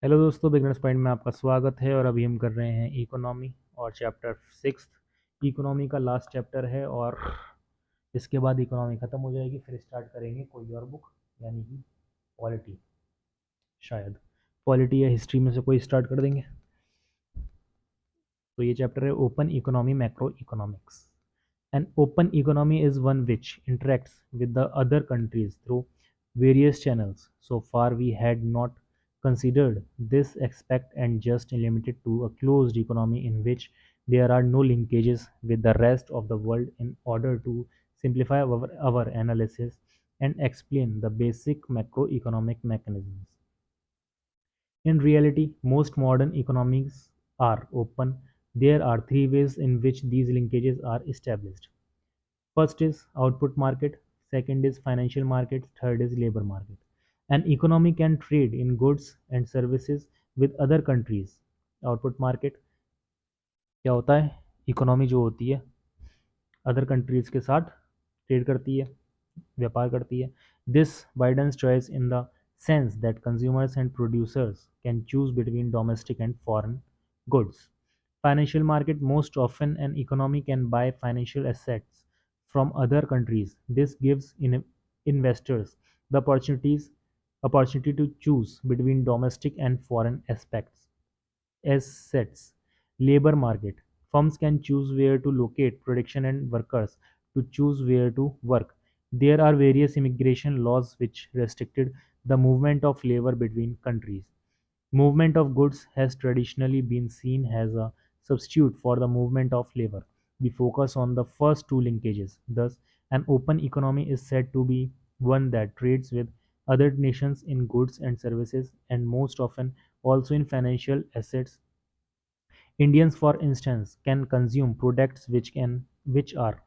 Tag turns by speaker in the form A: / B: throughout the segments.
A: Hello दोस्तों, beginners point में आपका स्वागत है। और अभी हम कर रहे हैं इकोनॉमी और चैप्टर सिक्स। इकोनॉमी का लास्ट चैप्टर है और इसके बाद इकोनॉमी ख़त्म हो जाएगी। फिर स्टार्ट करेंगे कोई और बुक, यानी कि पॉलिटी। शायद पॉलिटी या हिस्ट्री में से कोई स्टार्ट कर देंगे। तो ये चैप्टर है open economy, macro economics. An open economy is one which interacts with the other countries through various channels. So far, we had not considered this aspect and just limited to a closed economy in which there are no linkages with the rest of the world in order to simplify our analysis and explain the basic macroeconomic mechanisms. In reality, most modern economies are open. There are three ways in which these linkages are established. First is output market, second is financial market, third is labor market. An economy can trade in goods and services with other countries. Output market क्या होता है? Economy जो होती है other countries के साथ trade करती है, व्यापार करती है. This widens choice in the sense that consumers and producers can choose between domestic and foreign goods. Financial market, most often an economy can buy financial assets from other countries. This gives investors the opportunity to choose between domestic and foreign assets. Labor market. Firms can choose where to locate production and workers to choose where to work. There are various immigration laws which restricted the movement of labor between countries. Movement of goods has traditionally been seen as a substitute for the movement of labor. We focus on the first two linkages. Thus, an open economy is said to be one that trades with other nations in goods and services, and most often also in financial assets. Indians, for instance, can consume products which are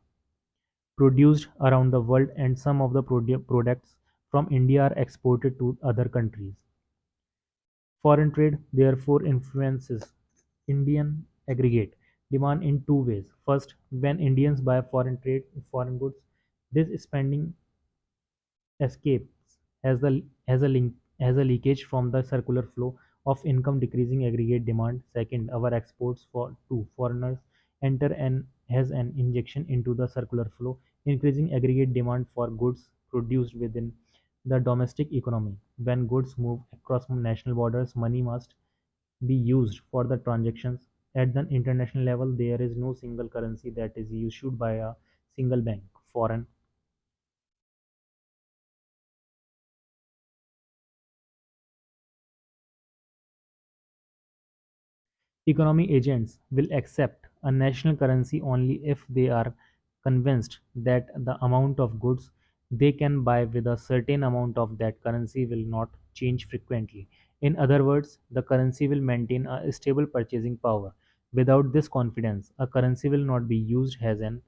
A: produced around the world, and some of the products from India are exported to other countries. Foreign trade, therefore, influences Indian aggregate demand in two ways. First, when Indians buy foreign goods, this spending escapes has a link has a leakage from the circular flow of income, decreasing aggregate demand. Second, our exports to foreigners enter and has an injection into the circular flow, increasing aggregate demand for goods produced within the domestic economy. When goods move across national borders, money must be used for the transactions. At the international level, there is no single currency that is issued by a single bank. Foreign economy agents will accept a national currency only if they are convinced that the amount of goods they can buy with a certain amount of that currency will not change frequently. In other words, the currency will maintain a stable purchasing power. Without this confidence, a currency will not be used as an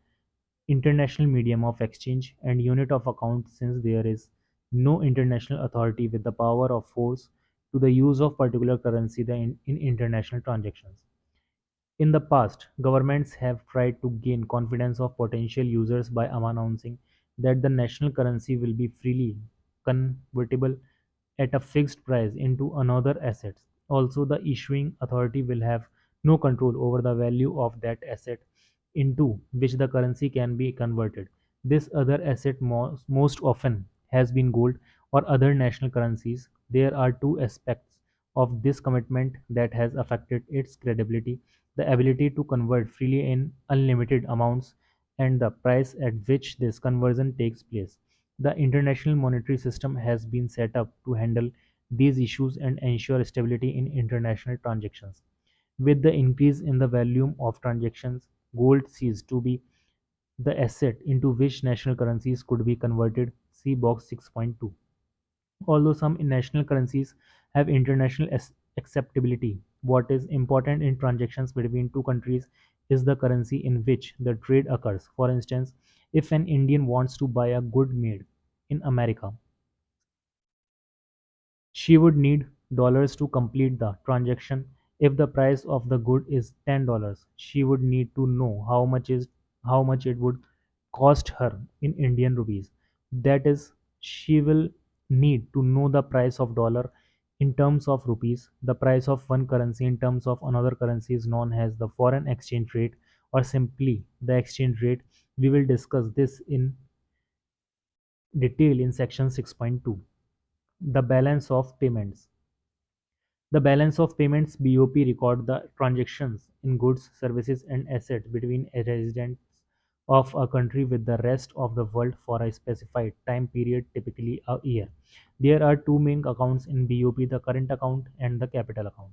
A: international medium of exchange and unit of account, since there is no international authority with the power of force to the use of particular currency in international transactions. In the past, governments have tried to gain confidence of potential users by announcing that the national currency will be freely convertible at a fixed price into another asset. Also, the issuing authority will have no control over the value of that asset into which the currency can be converted. This other asset most often has been gold or other national currencies. There are two aspects of this commitment that has affected its credibility: the ability to convert freely in unlimited amounts and the price at which this conversion takes place. The international monetary system has been set up to handle these issues and ensure stability in international transactions. With the increase in the volume of transactions, gold ceased to be the asset into which national currencies could be converted. See box 6.2. Although some national currencies have international acceptability, what is important in transactions between two countries is the currency in which the trade occurs. For instance, if an Indian wants to buy a good made in America, she would need dollars to complete the transaction. If the price of the good is $10, she would need to know how much it would cost her in Indian rupees. That is, she will need to know the price of dollar in terms of rupees. The price of one currency in terms of another currency is known as the foreign exchange rate or simply the exchange rate. We will discuss this in detail in section 6.2. The balance of payments. The balance of payments BOP record the transactions in goods, services and assets between a residents of a country with the rest of the world for a specified time period, typically a year. There are two main accounts in BOP, the current account and the capital account.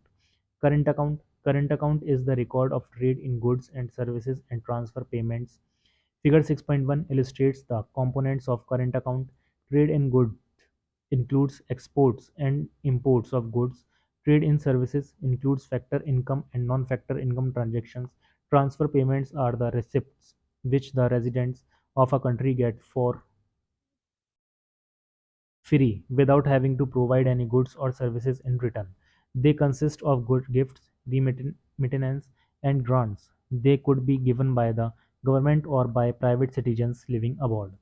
A: Current account is the record of trade in goods and services and transfer payments. Figure 6.1 illustrates the components of current account. Trade in goods includes exports and imports of goods. Trade in services includes factor income and non-factor income transactions. Transfer payments are the receipts which the residents of a country get for free without having to provide any goods or services in return. They consist of good gifts, remittance, and grants. They could be given by the government or by private citizens living abroad.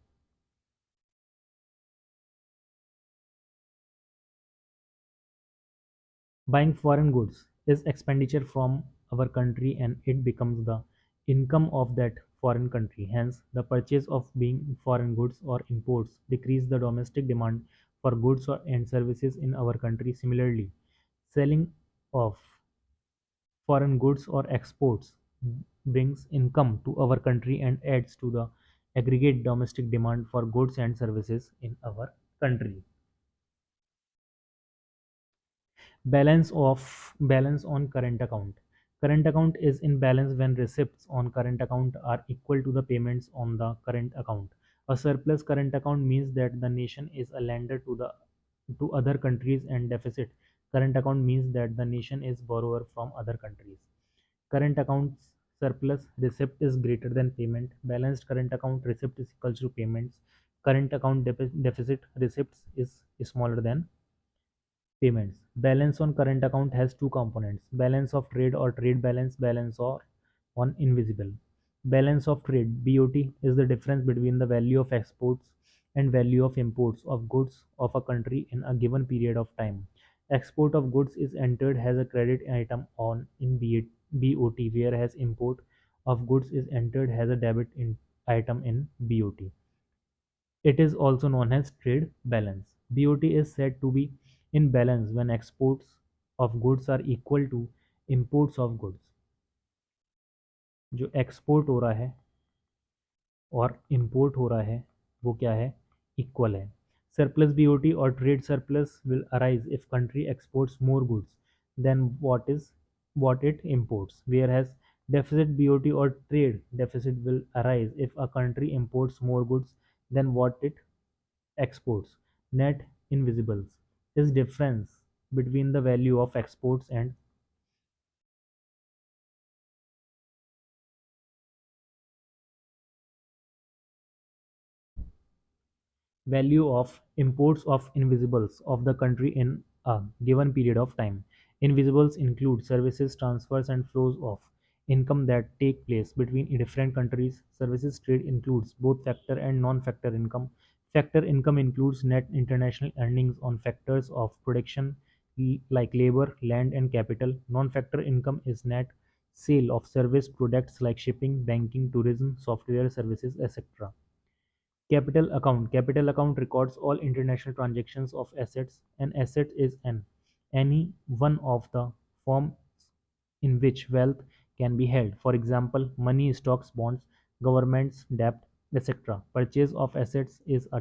A: Buying foreign goods is expenditure from our country and it becomes the income of that foreign country. Hence, the purchase of being foreign goods or imports decrease the domestic demand for goods and services in our country. Similarly, selling of foreign goods or exports brings income to our country and adds to the aggregate domestic demand for goods and services in our country. Balance on current account. Current account is in balance when receipts on current account are equal to the payments on the current account. A surplus current account means that the nation is a lender to other countries, and deficit current account means that the nation is borrower from other countries. Current accounts surplus receipt is greater than payment. Balanced current account receipt is equal to payments. Current account deficit receipts is smaller than payments. Balance on current account has two components: balance of trade or trade balance, balance or on invisible. Balance of trade BOT is the difference between the value of exports and value of imports of goods of a country in a given period of time. Export of goods is entered as a credit item on in BOT, whereas import of goods is entered as a item in BOT. It is also known as trade balance. BOT is said to be in balance when exports of goods are equal to imports of goods. जो export हो रहा है और import हो रहा है वो क्या है, इक्वल है. Surplus BOT or trade surplus will arise if country exports more goods than what it imports, whereas deficit BOT or trade deficit will arise if a country imports more goods than what it exports. Net invisibles is difference between the value of exports and value of imports of invisibles of the country in a given period of time. Invisibles include services, transfers, and flows of income that take place between different countries. Services trade includes both factor and non-factor income. Factor income includes net international earnings on factors of production like labor, land, and capital. Non-factor income is net sale of service products like shipping, banking, tourism, software services, etc. Capital account records all international transactions of assets. An asset is any one of the forms in which wealth can be held. For example, money, stocks, bonds, governments, debt, etc. Purchase of assets is a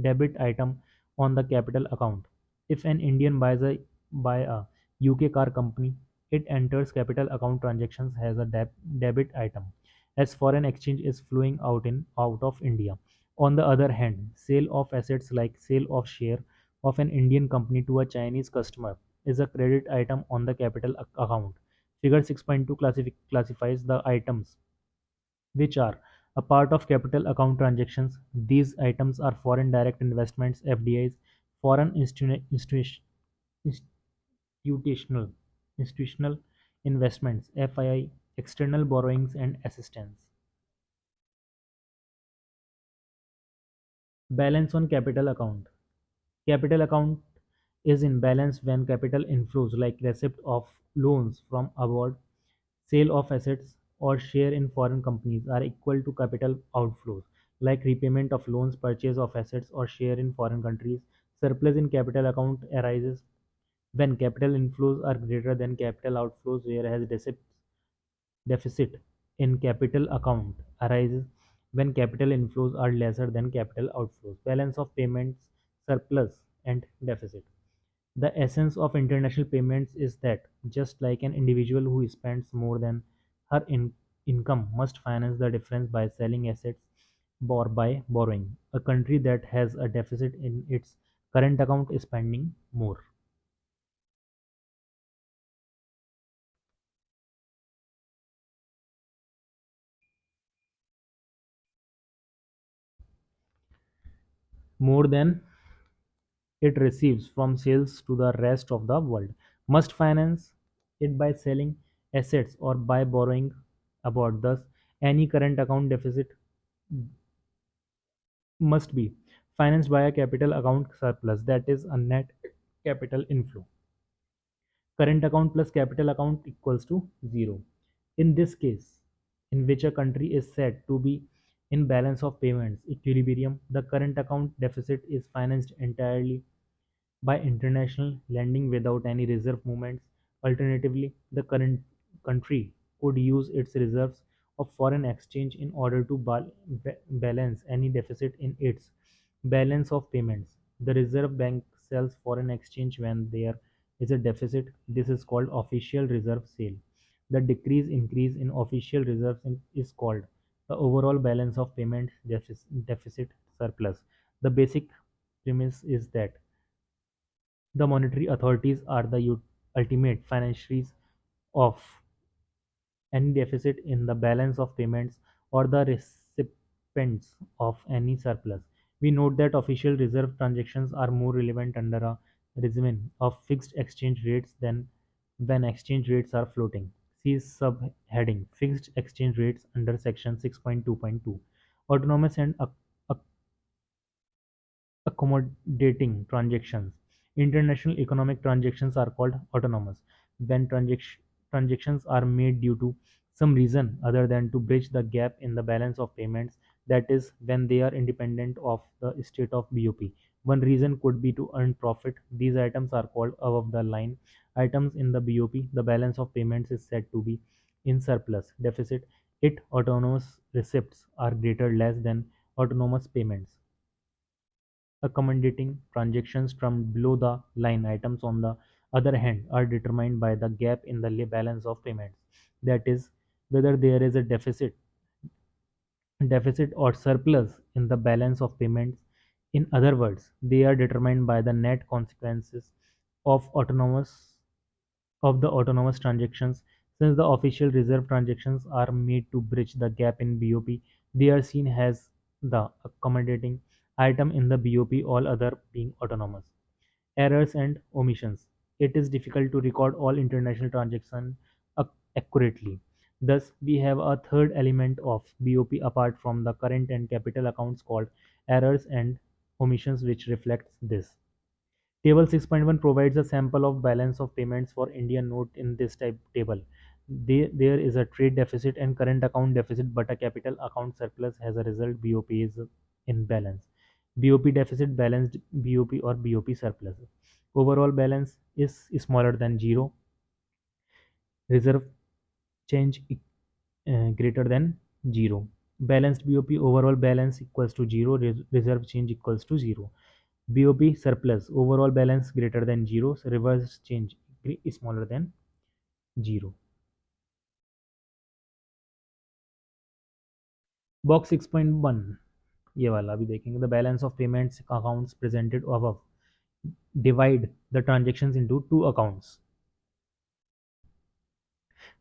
A: debit item on the capital account. If an Indian buy a UK car company, it enters capital account transactions as a debit item, as foreign exchange is flowing out of India. On the other hand, sale of assets like sale of share of an Indian company to a Chinese customer is a credit item on the capital account. Figure 6.2 classifies the items which are a part of capital account transactions. These items are foreign direct investments (FDIs), foreign institutional institutional investments (FII), external borrowings and assistance. Balance on capital account. Capital account is in balance when capital inflows like receipt of loans from abroad, sale of assets, or share in foreign companies are equal to capital outflows like repayment of loans, purchase of assets, or share in foreign countries. Surplus in capital account arises when capital inflows are greater than capital outflows, whereas deficit in capital account arises when capital inflows are lesser than capital outflows. Balance of payments, surplus, and deficit. The essence of international payments is that just like an individual who spends more than her income must finance the difference by selling assets or by borrowing, a country that has a deficit in its current account is spending more than it receives from sales to the rest of the world, must finance it by selling assets or by borrowing abroad. Thus, any current account deficit must be financed by a capital account surplus, that is a net capital inflow. Current account plus capital account equals to 0. In this case, in which a country is said to be in balance of payments equilibrium, the current account deficit is financed entirely by international lending without any reserve movements. Alternatively, the current country could use its reserves of foreign exchange in order to balance any deficit in its balance of payments. The Reserve Bank sells foreign exchange when there is a deficit. This is called official reserve sale. The decrease increase in official reserves is called the overall balance of payment deficit surplus. The basic premise is that the monetary authorities are the ultimate financiaries of any deficit in the balance of payments or the recipients of any surplus. We note that official reserve transactions are more relevant under a regime of fixed exchange rates than when exchange rates are floating. See subheading Fixed exchange rates under section 6.2.2. Autonomous and accommodating transactions. International economic transactions are called autonomous when transactions are made due to some reason other than to bridge the gap in the balance of payments, that is, when they are independent of the state of BOP. One reason could be to earn profit. These items are called above the line items in the BOP. The balance of payments is said to be in surplus deficit. It autonomous receipts are greater less than autonomous payments. Accommodating transactions from below-the-line items, on the other hand, are determined by the gap in the balance of payments, that is, whether there is a deficit or surplus in the balance of payments. In other words, they are determined by the net consequences of the autonomous transactions. Since the official reserve transactions are made to bridge the gap in BOP, they are seen as the accommodating item in the BOP, all other being autonomous. Errors and omissions. It is difficult to record all international transactions accurately. Thus, we have a third element of BOP apart from the current and capital accounts called errors and omissions, which reflects this. Table 6.1 provides a sample of balance of payments for India. Note in this type table, there is a trade deficit and current account deficit, but a capital account surplus. As a result, BOP is in balance. BOP deficit, balanced BOP, or BOP surplus. Overall balance is smaller than zero. Reserve change greater than zero. Balanced BOP overall balance equals to zero. Reserve change equals to zero. BOP surplus overall balance greater than zero. Reverse change is smaller than zero. Box 6.1 ये वाला अभी देखेंगे. The balance of payments accounts presented above divide the transactions into two accounts,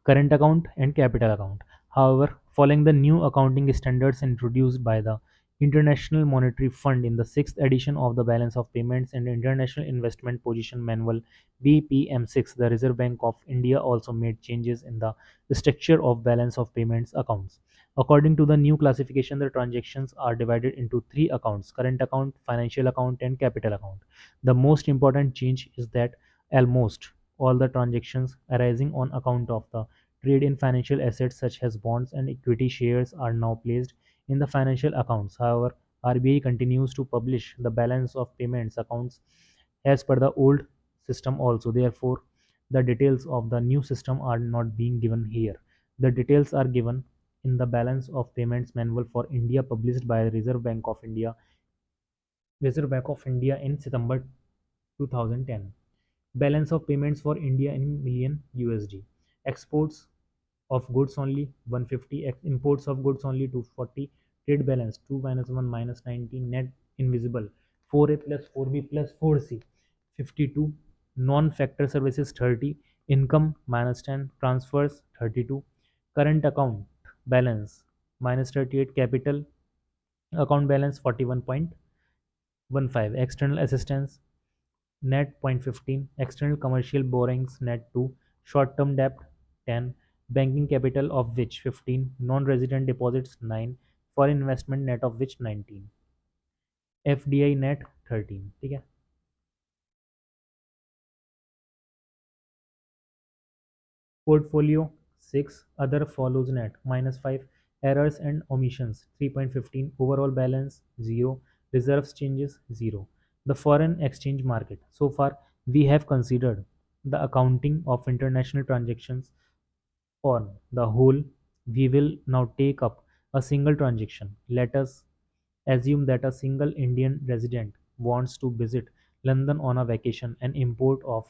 A: current account and capital account. However, following the new accounting standards introduced by the International Monetary Fund in the sixth edition of the Balance of Payments and International Investment Position Manual BPM6, the Reserve Bank of India also made changes in the structure of balance of payments accounts. According to the new classification, the transactions are divided into three accounts: current account, financial account, and capital account. The most important change is that almost all the transactions arising on account of the trade in financial assets such as bonds and equity shares are now placed in the financial accounts. However, RBI continues to publish the balance of payments accounts as per the old system also. Therefore, the details of the new system are not being given here. The details are given in the balance of payments manual for India published by the Reserve Bank of India in September 2010. Balance of payments for India in million USD. Exports of goods only 150, imports of goods only 240, trade balance 2 minus 1 minus 19, net invisible 4A plus 4B plus 4C 52, non-factor services 30, income minus 10, transfers 32, current account balance minus 38, capital account balance 41.15, external assistance net 0.15, external commercial borrowings net 2, short-term debt 10, banking capital of which 15, non-resident deposits 9, foreign investment net of which 19, FDI net 13. ठीक है. Portfolio 6, other follows net minus 5, errors and omissions 3.15, overall balance 0, reserves changes 0. The foreign exchange market. So far, we have considered the accounting of international transactions on the whole. We will now take up a single transaction. Let us assume that a single Indian resident wants to visit London on a vacation and import of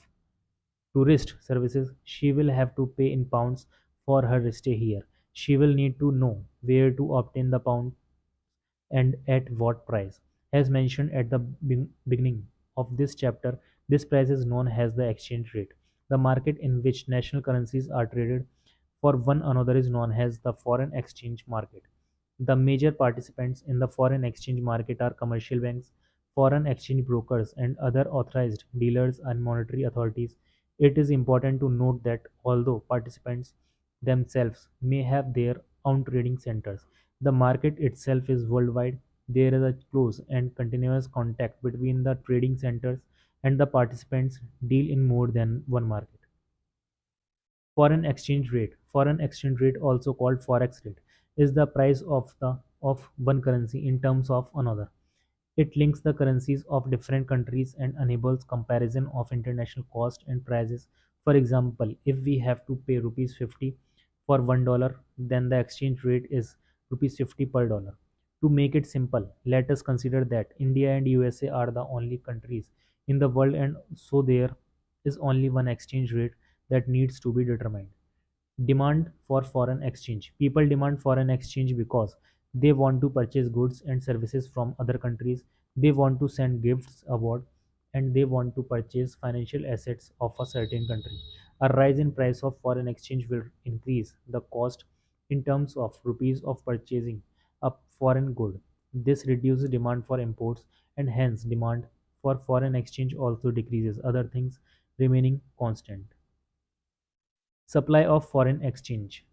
A: tourist services. She will have to pay in pounds for her stay here. She will need to know where to obtain the pound and at what price. As mentioned at the beginning of this chapter, this price is known as the exchange rate. The market in which national currencies are traded for one another is known as the foreign exchange market. The major participants in the foreign exchange market are commercial banks, foreign exchange brokers, and other authorized dealers and monetary authorities. It is important to note that although participants themselves may have their own trading centers, the market itself is worldwide. There is a close and continuous contact between the trading centers, and the participants deal in more than one market. Foreign exchange rate. Foreign exchange rate, also called forex rate, is the price of one currency in terms of another. It links the currencies of different countries and enables comparison of international cost and prices. For example, if we have to pay rupees 50 for $1, then the exchange rate is rupees 50 per dollar. To make it simple, let us consider that India and USA are the only countries in the world, and so there is only one exchange rate that needs to be determined. Demand for foreign exchange. People demand foreign exchange because they want to purchase goods and services from other countries, they want to send gifts abroad, and they want to purchase financial assets of a certain country. A rise in price of foreign exchange will increase the cost in terms of rupees of purchasing a foreign good. This reduces demand for imports, and hence demand for foreign exchange also decreases, other things remaining constant. Supply of foreign exchange.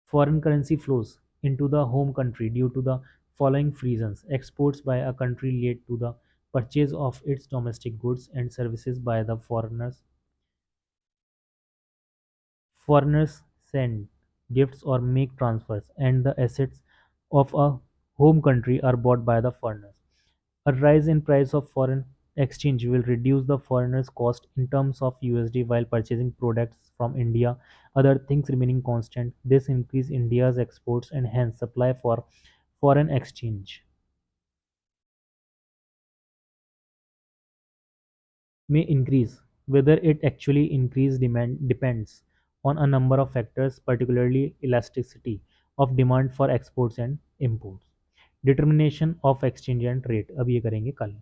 A: Foreign currency flows into the home country due to the following reasons: exports by a country lead to the purchase of its domestic goods and services by the foreigners. Foreigners send gifts or make transfers, and the assets of a home country are bought by the foreigners. A rise in price of foreign exchange will reduce the foreigner's cost in terms of USD while purchasing products from India, other things remaining constant. This increases India's exports and hence supply for foreign exchange may increase. Whether it actually increases demand depends on a number of factors, particularly elasticity of demand for exports and imports. Determination of exchange and rate. अब ये करेंगे कल.